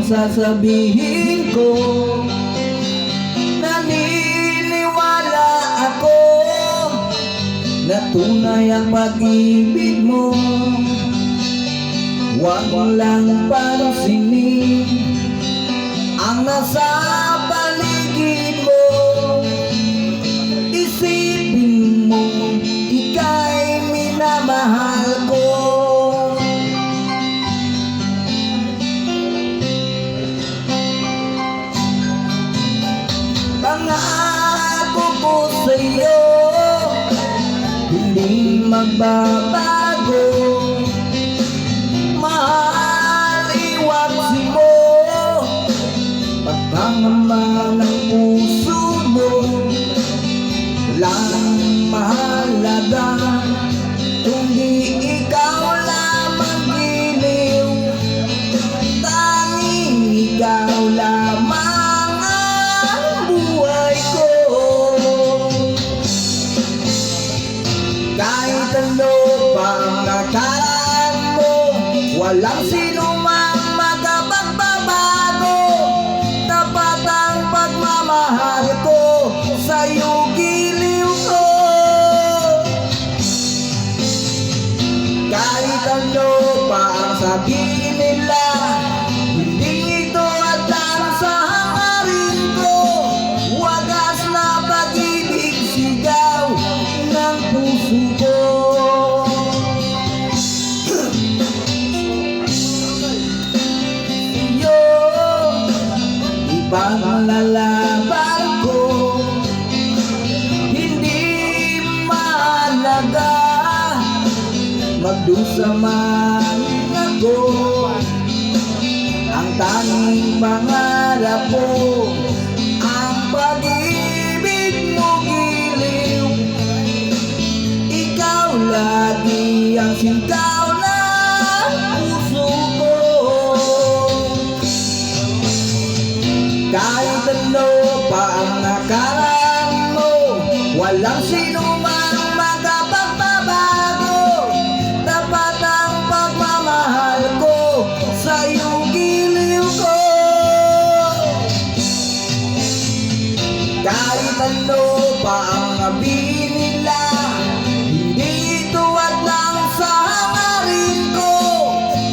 sasabihin ko. Naniniwala ako na tunay ang pag-ibig mo. Huwag lang pansinin ang nasa paligid mo. Isipin mo, ika'y minamahal ko. Pangako ko sa'yo, hindi magbabago. Mahal, iwaksi mo pagkangamba ng puso mo. Walang mahalaga kundi ikaw lamang giliw. Tanging ikaw lamang ang buhay ko. Kahit ano pa ang nakaraan mo, walang sino mang makapagbabago. Tapat ang pagmamahal ko, sa'yo giliw ko. Kahit ano pa ang sabihin nila, hindi ito hadlang sa hangarin ko. Wagas na pag-ibig, sigaw ng puso ko. Ipaglalaban ko, hindi mahalaga magdusa man ako. Ang tanging pangarap ko, ang pag-ibig mo giliw. Ikaw lagi ang sigaw ng puso ko. Kahit ano pa ang nakaraan mo, walang sino mang makapagbabago. Tapat ang pagmamahal ko, sa'yo giliw ko. Kahit ano pa ang sabihin nila, hindi ito hadlang sa hangarin ko.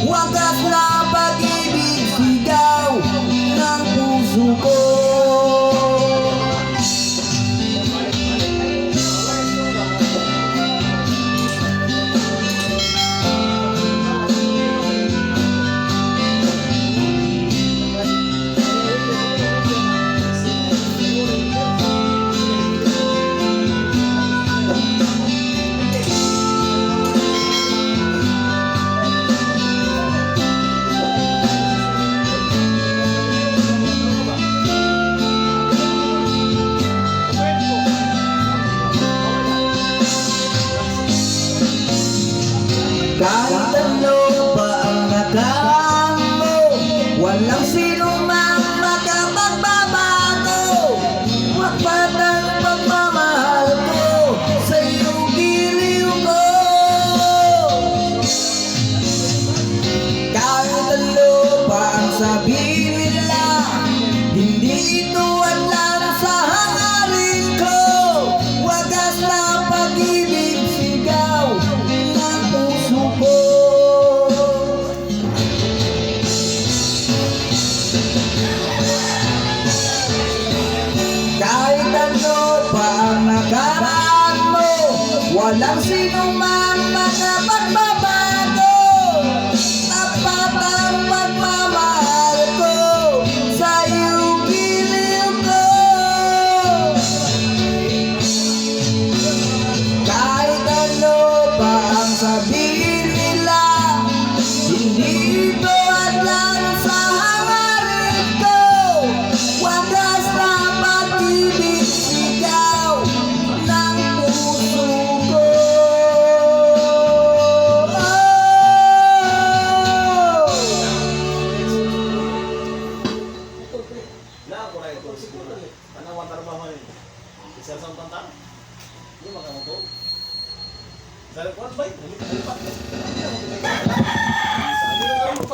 Wagas na pag-ibig, sigaw ng puso ko. Kahit ano pa ang nakaraan mo, walang sino mang makapagbabago. Tapat ang pagmamahal ko, sa'yo giliw ko. Kahit ano pa ang sabihin nila, hindi ito hadlang sa hangarin ko. Wagas na pag-ibig, sigaw ng puso ko. Kahit ano pa ang nakaraan mo, walang sino man makapagbabago. Tapat ang pagmamahal ko, sa'yo giliw ko. Kahit ano pa ang sabihin nila, hindi ito hadlang sa hangarin ko. Wagas na pag-ibig, sigaw ng puso ko. Sa